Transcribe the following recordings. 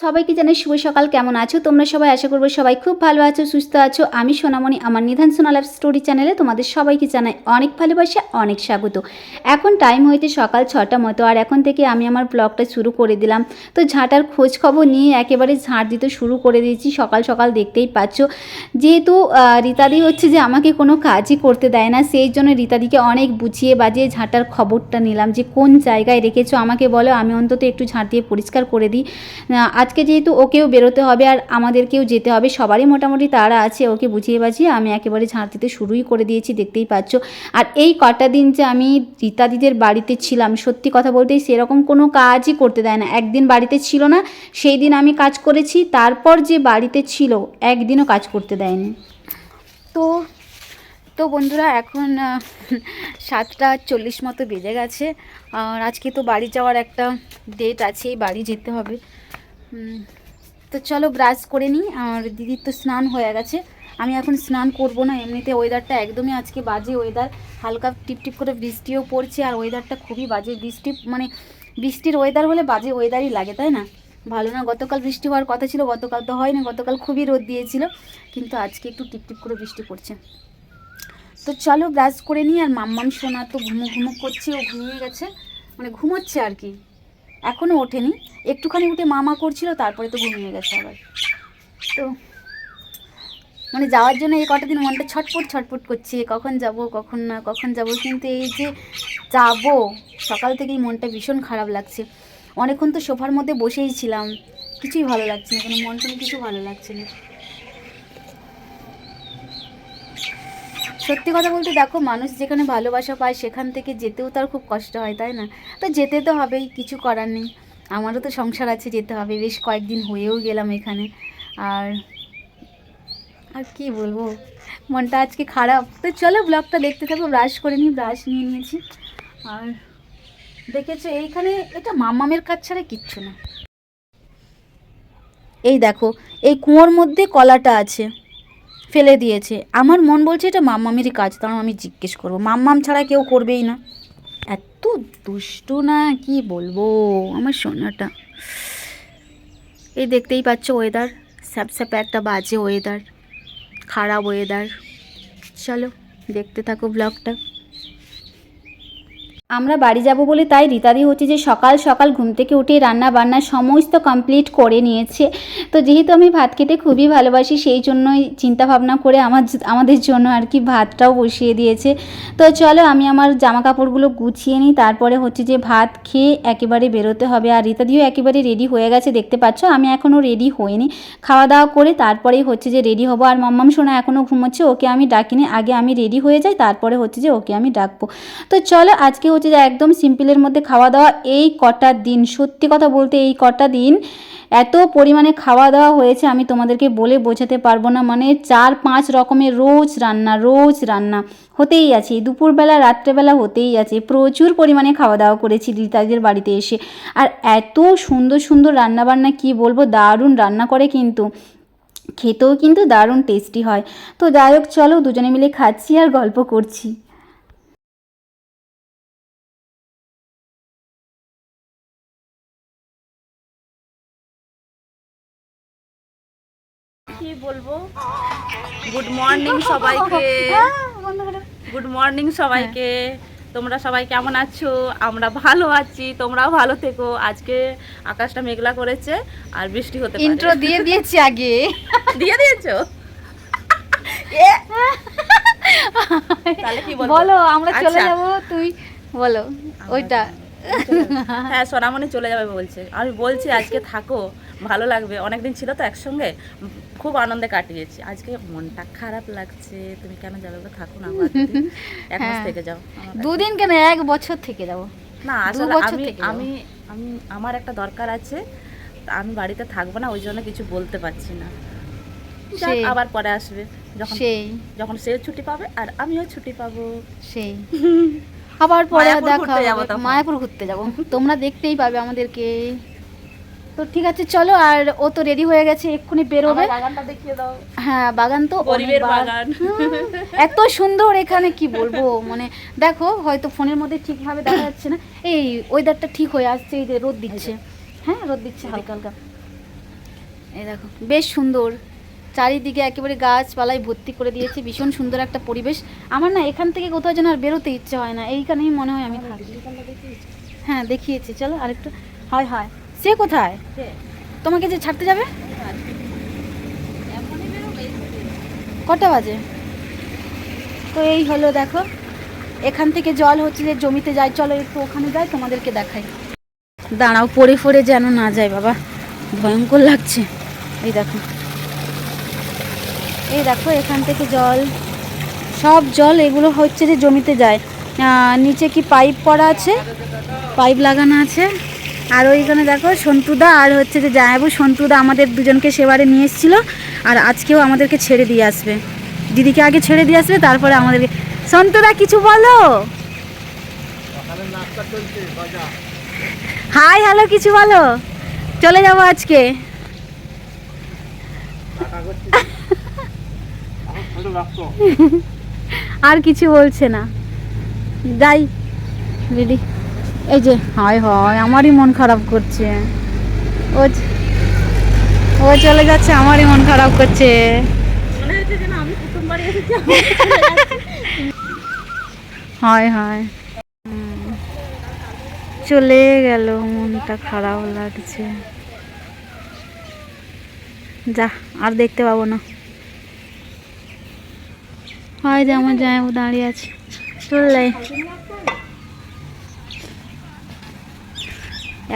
সবাইকে জানাই শুভ সকাল। কেমন আছো তোমরা সবাই? আশা করবো সবাই খুব ভালো আছো, সুস্থ আছো। আমি সোনামণি, আমার নিধান সোনা লাইফ স্টোরি চ্যানেলে তোমাদের সবাইকে জানাই অনেক ভালোবাসা, অনেক স্বাগত। এখন টাইম হয়েছে সকাল 6টা মতো, আর এখন থেকে আমি আমার ব্লগটা শুরু করে দিলাম। তো ঝাঁটার খোঁজ খবর নিয়ে একেবারে ঝাঁট দিতে শুরু করে দিয়েছি সকাল সকাল, দেখতেই পাচ্ছ। যেহেতু রীতাদি হচ্ছে যে আমাকে কোনো কাজই করতে দেয় না, সেই জন্য রীতাদিকে অনেক বুঝিয়ে বাজিয়ে ঝাঁটার খবরটা নিলাম যে কোন জায়গায় রেখেছো আমাকে বলো, আমি অন্তত একটু ঝাঁট দিয়ে পরিষ্কার করে দিই। আজকে যেহেতু ওকেও বেরোতে হবে আর আমাদেরকেও যেতে হবে, সবারই মোটামুটি তাড়া আছে, ওকে বুঝিয়ে বাজিয়ে আমি একেবারে ঝাঁট দিতে শুরুই করে দিয়েছি, দেখতেই পাচ্ছ। আর এই কটা দিন যে আমি রীতাদিদের বাড়িতে ছিলাম, সত্যি কথা বলতে সেরকম কোনো কাজই করতে দেয় না। একদিন বাড়িতে ছিল না, সেই দিন আমি কাজ করেছি, তারপর যে বাড়িতে ছিল একদিনও কাজ করতে দেয়নি। তো তো বন্ধুরা, এখন 7:40 মতো বেজে গেছে। আর আজকে তো বাড়ি যাওয়ার একটা ডেট আছে, বাড়ি যেতে হবে। তো চলো ব্রাশ করে নিই। আর দিদির তো স্নান হয়ে গেছে, আমি এখন স্নান করব না। এমনিতে ওয়েদারটা একদমই আজকে বাজে ওয়েদার, হালকা টিপটিপ করে বৃষ্টিও পড়ছে, আর ওয়েদারটা খুবই বাজে। বৃষ্টির ওয়েদার হলে বাজে ওয়েদারই লাগে, তাই না? ভালো না। গতকাল বৃষ্টি হওয়ার কথা ছিল, গতকাল তো হয়নি, গতকাল খুবই রোদ দিয়েছিল, কিন্তু আজকে একটু টিপটিপ করে বৃষ্টি পড়ছে। তো চলো ব্রাশ করে নিই। আর মাম্মাম সোনা তো ঘুমো করছে, ও ঘুমিয়ে গেছে, মানে ঘুমোচ্ছে আর কি, এখনও ওঠেনি। একটুখানি উঠে মামা করছিল, তারপরে তো ঘুমিয়ে গেছে আবার। তো মানে যাওয়ার জন্য এই কটা দিন মনটা ছটফট ছটফট করছে, কখন যাব কখন না কখন যাব। কিন্তু এই যে যাব, সকাল থেকেই মনটা ভীষণ খারাপ লাগছে। অনেকক্ষণ তো সোফার মধ্যে বসেই ছিলাম, কিছুই ভালো লাগছে না, কোনো মনটা কিছু ভালো লাগছে না। সত্যি কথা বলতে দেখো, মানুষ যেখানে ভালোবাসা পায় সেখান থেকে যেতেও তার খুব কষ্ট হয়, তাই না? তো যেতে তো হবেই, কিছু করার নেই। আমারও তো সংসার আছে, যেতে হবে। বেশ কয়েকদিন হয়েও গেলাম এখানে। আর আর কি বলবো, মনটা আজকে খারাপ। তো চলো ব্লগটা দেখতে থাকো। ব্রাশ করে নিই, ব্রাশ নিয়ে নিয়েছি। আর দেখেছো এইখানে, এটা মামামের কাজ ছাড়া কিচ্ছু না। এই দেখো, এই কুয়োর মধ্যে কলাটা আছে, ফেলে দিয়েছে। আমার মন বলছে এটা মাম্মামেরই কাজ, কারণ আমি জিজ্ঞেস করবো, মাম্মাম ছাড়া কেউ করবেই না। এত দুষ্টু না, কি বলবো আমার সোনাটা। এই দেখতেই পাচ্ছ ওয়েদার, স্যাপস্যাপে একটা বাজে ওয়েদার, খারাপ ওয়েদার। চলো দেখতে থাকো ব্লগটা। আমরা বাড়ি যাব বলে তাই রীতাদি হচ্ছে যে সকাল সকাল ঘুম থেকে উঠে রান্না বান্না সমস্ত কমপ্লিট করে নিয়েছে। তো যেহেতু আমি ভাত খেতে খুবই ভালোবাসি, সেই জন্যই চিন্তা ভাবনা করে আমাদের জন্য আর কি ভাতটাও বসিয়ে দিয়েছে। তো চলো আমি আমার জামা কাপড়গুলো গুছিয়ে নিই, তারপরে হচ্ছে যে ভাত খেয়ে একেবারে বেরোতে হবে। আর রীতাদিও একেবারে রেডি হয়ে গেছে, দেখতে পাচ্ছ। আমি এখনও রেডি হইনি, খাওয়া দাওয়া করে তারপরেই হচ্ছে যে রেডি হব। আর মাম্মাম সোনা এখনও ঘুমোচ্ছে, ওকে আমি ডাকিনি, আগে আমি রেডি হয়ে যাই, তারপরে হচ্ছে যে ওকে আমি ডাকবো। তো চলো আজকে হচ্ছে যে একদম সিম্পলের মধ্যে খাওয়া দাওয়া। এই কটা দিন সত্যি কথা বলতে, এই কটা দিন এত পরিমাণে খাওয়া দাওয়া হয়েছে আমি তোমাদেরকে বলে বোঝাতে পারবো না। মানে 4-5 রকমের রোজ রান্না হতেই আছে, দুপুরবেলা রাত্রেবেলা হতেই আছে। প্রচুর পরিমাণে খাওয়া দাওয়া করেছি রীতাদের বাড়িতে এসে। আর এত সুন্দর সুন্দর রান্নাবান্না, কি বলবো, দারুণ রান্না করে, কিন্তু খেতেও কিন্তু দারুণ টেস্টি হয়। তো যাই হোক, চলো দুজনে মিলে খাচ্ছি আর গল্প করছি। কি বলবো, গুড মর্নিং সবাইকে। গুড মর্নিং সবাইকে। তোমরা সবাই কেমন আছো? আমরা ভালো আছি, তোমরাও ভালো থেকো। আজকে আকাশটা মেঘলা করেছে আর বৃষ্টি হতে পারে। ইন্ট্রো দিয়ে দিয়েছি আগে। দিয়ে দিয়েছো? তাহলে কি বলবো? বলো আমরা চলে আচ্ছা। যাব, তুই বলো ওইটা। হ্যাঁ, সোনামণি চলে যাবে বলছে। আমি বলছি আজকে থাকো, ভালো লাগবে, অনেকদিন ছিল তো একসঙ্গে, খুব আনন্দে কাটিয়েছি। আজকে মনটা খারাপ লাগছে। তুমি কেন যাবে? থাকো না, এক মাস থেকে যাও। দুদিন কেন, 1 বছর থেকে যাব। না, আসলে বছর আমি থেকে আমি আমি আমার একটা দরকার আছে, আমি বাড়িতে থাকবো না, ওই জন্য কিছু বলতে পারছি না। যাক, আবার পরে আসবে, যখন যখন সে ছুটি পাবে আর আমিও ছুটি পাবো, সেই আবার পরে দেখা যাবো, মায়াপুর ঘুরতে যাব, তোমরা দেখতেই পাবে আমাদেরকে। তো ঠিক আছে চলো। আর ও তো রেডি হয়ে গেছে, এক্ষুনি বেরোবে। বাগানটা দেখিয়ে দাও। হ্যাঁ, বাগান তো গরিবের বাগান, এত সুন্দর এখানে, কি বলবো। মানে দেখো, হয়তো ফোনের মধ্যে ঠিকভাবে দেখা যাচ্ছে না। এই ওয়েদারটা ঠিক হয়ে আসছে, এই যে রোদ দিচ্ছে। হ্যাঁ, রোদ দিচ্ছে হালকা হালকা। এই দেখো বেশ সুন্দর, চারিদিকে একেবারে গাছপালায় ভর্তি করে দিয়েছে, ভীষণ সুন্দর একটা পরিবেশ। আমার না এখান থেকে কোথাও যেন আর বেরোতে ইচ্ছে হয় না, এইখানেই মনে হয় আমি থাকি। হ্যাঁ দেখিয়েছি, চলো আরেকটু। হয় হয়, সে কোথায়? তোমাকে যে ছাড়তে যাবে কটা বাজে? তো এই হলো দেখো, এখান থেকে জল হচ্ছে যে জমিতে যায়, চলো একটু ওখানে যাই, তোমাদেরকে দেখাই। দাঁড়াও, পড়ে ফড়ে যেন না যায় বাবা, ভয়ঙ্কর লাগছে। এই দেখো, এই দেখো এখান থেকে জল, সব জল এগুলো হচ্ছে যে জমিতে যায়। নিচে কি পাইপ পড়া আছে, পাইপ লাগানো আছে। আর ওইখানে দেখো সন্তুদা আর হচ্ছে যে জায়াবু, সন্তুদা আমাদের দুজনকে সেবারে নিয়ে এসেছিলো, আর আজকেও আমাদেরকে ছেড়ে দিয়ে আসবে। দিদিকে আগে ছেড়ে দিয়ে আসবে, তারপরে আমাদেরকে। সন্তুদা কিছু বলো, হাই হ্যালো কিছু বলো। চলে যাবো আজকে। আর কিছু বলছে না, যাই রেডি। এই যে হয় হয়, আমারই মন খারাপ করছে, ও ও চলে যাচ্ছে, আমারই মন খারাপ করছে। হয় হয়, চলে গেল, মনটা খারাপ লাগছে। যা, আর দেখতে পাবো না। হয় যে আমার জামাইবাবু দাঁড়িয়ে আছে, চললে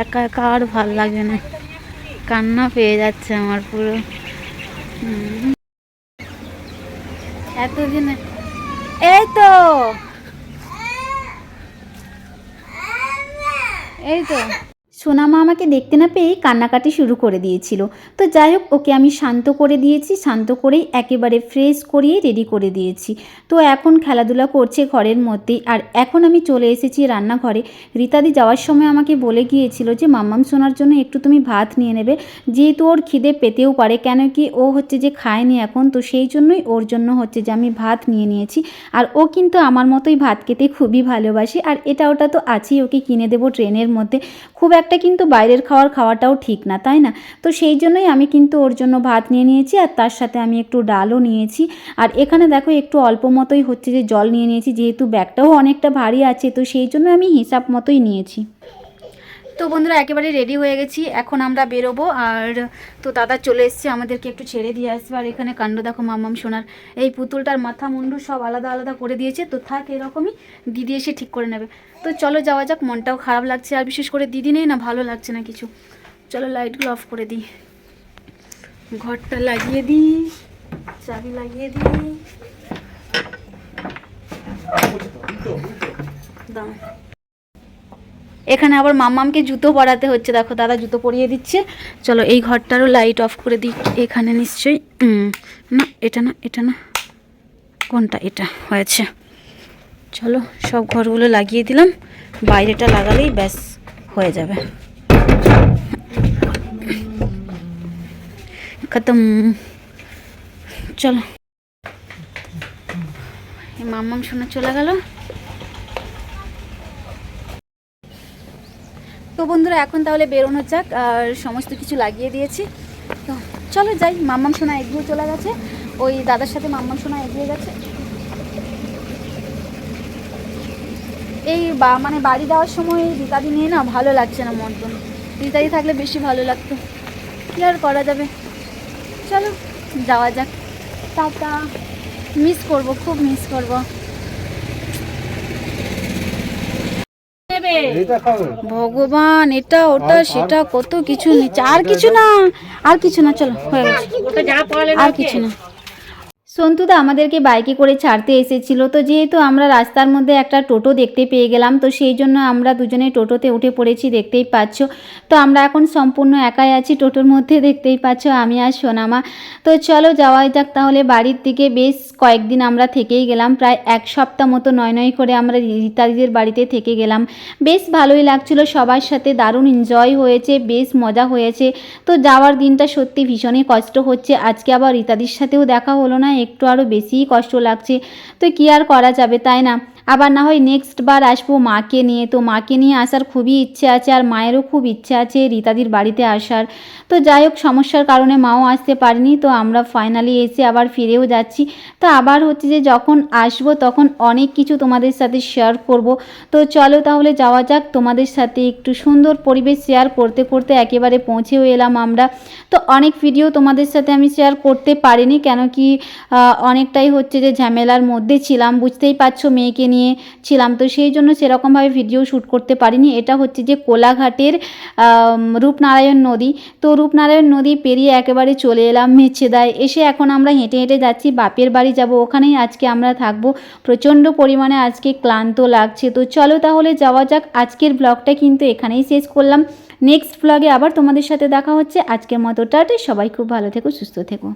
একা একা আর ভাল লাগে না, কান্না পেয়ে যাচ্ছে আমার পুরো। এতদিনে এই তো, এই তো সোনামা আমাকে দেখতে না পেয়েই কান্নাকাটি শুরু করে দিয়েছিল। তো যাই হোক, ওকে আমি শান্ত করে দিয়েছি, শান্ত করেই একেবারে ফ্রেশ করিয়ে রেডি করে দিয়েছি। তো এখন খেলাধুলা করছে ঘরের মধ্যেই। আর এখন আমি চলে এসেছি রান্নাঘরে। রীতাদি যাওয়ার সময় আমাকে বলে গিয়েছিল যে মাম্মাম সোনার জন্য একটু তুমি ভাত নিয়ে নেবে, যেহেতু ওর খিদে পেতেও পারে, কেন কি ও হচ্ছে যে খায়নি এখন, তো সেই জন্যই ওর জন্য হচ্ছে যে আমি ভাত নিয়ে নিয়েছি। আর ও কিন্তু আমার মতোই ভাত খেতে খুবই ভালোবাসে, আর এটা ওটা তো আছেই, ওকে কিনে দেবো ট্রেনের মধ্যে। খুব একটা কিন্তু বাইরের খাওয়াটাও ঠিক না, তাই না? তো সেই জন্যই আমি কিন্তু ওর জন্য ভাত নিয়ে নিয়েছি, আর তার সাথে আমি একটু ডালও নিয়েছি। আর এখানে দেখো একটু অল্প মতোই হচ্ছে যে জল নিয়ে নিয়েছি, যেহেতু ব্যাগটাও অনেকটা ভারী আছে, তো সেই জন্য আমি হিসাব মতোই নিয়েছি। তো বন্ধুরা একেবারে রেডি হয়ে গেছি, এখন আমরা বেরোবো। আর তো দাদা চলে এসছে, আমাদেরকে একটু ছেড়ে দিয়ে আসবে। আর এখানে কাণ্ড দেখো, মাম্মাম সোনার এই পুতুলটার মাথা মুন্ডু সব আলাদা আলাদা করে দিয়েছে, তো থাক এরকমই, দিদি এসে ঠিক করে নেবে। তো চলো যাওয়া যাক, মনটাও খারাপ লাগছে, আর বিশেষ করে দিদি নেই না, ভালো লাগছে না কিছু। চলো লাইটগুলো অফ করে দিই, ঘরটা লাগিয়ে দিই, চাবি লাগিয়ে দিই, দাও। এখানে আবার মাম্মামকে জুতো পরাতে হচ্ছে, দেখো দাদা জুতো পরিয়ে দিচ্ছে। চলো এই ঘরটারও লাইট অফ করে দিই। এখানে নিশ্চয়ই না, এটা না, এটা না, কোনটা, এটা হয়েছে। চলো সব ঘরগুলো লাগিয়ে দিলাম, বাইরেটা লাগালেই ব্যাস হয়ে যাবে, খতম। চলো, মাম্মাম শোনা চলে গেল। তো বন্ধুরা এখন তাহলে বেরোনো যাক, আর সমস্ত কিছু লাগিয়ে দিয়েছি, তো চলো যাই। মাম্মাম সোনা এগিয়ে চলে গেছে, ওই দাদার সাথে মাম্মাম সোনা এগিয়ে গেছে। এই মানে বাড়ি যাওয়ার সময় রীতাদি নিয়ে না ভালো লাগছে না, মন। রীতাদি থাকলে বেশি ভালো লাগতো, কী আর করা যাবে। চলো যাওয়া যাক, টাটা। মিস করব, খুব মিস করব। ভগবান, এটা ওটা সেটা কত কিছু নিচ্ছে, আর কিছু না, আর কিছু না, চলো হয়ে গেছে, আর কিছু না। সন্তুদা আমাদেরকে বাইকে করে ছাড়তে এসেছিল, তো যেহেতু আমরা রাস্তার মধ্যে একটা টোটো দেখতে পেয়ে গেলাম, তো সেই জন্য আমরা দুজনে টোটোতে উঠে পড়েছি, দেখতেই পাচ্ছ। তো আমরা এখন সম্পূর্ণ একাই আছি টোটোর মধ্যে, দেখতেই পাচ্ছ, আমি আর সোনামা। তো চলো যাওয়াই যাক তাহলে বাড়ির দিকে। বেশ কয়েকদিন আমরা থেকেই গেলাম, প্রায় এক সপ্তাহ মতো নয় করে আমরা রীতাদিদের বাড়িতে থেকে গেলাম। বেশ ভালোই লাগছিল, সবার সাথে দারুণ এনজয় হয়েছে, বেশ মজা হয়েছে। তো যাওয়ার দিনটা সত্যি ভীষণই কষ্ট হচ্ছে, আজকে আবার রীতাদির সাথেও দেখা হলো না, একটু আরও বেশিই কষ্ট লাগছে। তো কী আর করা যাবে, তাই না? আবার না হয় নেক্সট বার আসবো মাকে নিয়ে। তো মাকে নিয়ে আসার খুবই ইচ্ছে আছে, আর মায়েরও খুব ইচ্ছে আছে রীতাদির বাড়িতে আসার। তো যাই হোক, সমস্যার কারণে মাও আসতে পারেনি, তো আমরা ফাইনালি এসে আবার ফিরেও যাচ্ছি। তো আবার হচ্ছে যে যখন আসবো তখন অনেক কিছু তোমাদের সাথে শেয়ার করব। তো চলো তাহলে যাওয়া যাক, তোমাদের সাথে একটু সুন্দর পরিবেশ শেয়ার করতে করতে একেবারে পৌঁছেও এলাম আমরা। তো অনেক ভিডিও তোমাদের সাথে আমি শেয়ার করতে পারিনি, কেন কি অনেকটাই হচ্ছে যে ঝামেলার মধ্যে ছিলাম, বুঝতেই পারছো, মেয়েকে নিয়ে ছিলাম, তো সেই জন্য সেরকমভাবে ভিডিও শ্যুট করতে পারিনি। এটা হচ্ছে যে কোলাঘাটের রূপনারায়ণ নদী। তো রূপনারায়ণ নদী পেরিয়ে একেবারে চলে এলাম মেছেদায়। এসে এখন আমরা হেঁটে হেঁটে যাচ্ছি বাপের বাড়ি যাব, ওখানেই আজকে আমরা থাকবো। প্রচণ্ড পরিমাণে আজকে ক্লান্ত লাগছে। তো চলো তাহলে যাওয়া যাক। আজকের ব্লগটা কিন্তু এখানেই শেষ করলাম। নেক্সট ব্লগে আবার তোমাদের সাথে দেখা হচ্ছে। আজকের মতো টাটা, সবাই খুব ভালো থেকো, সুস্থ থেকো।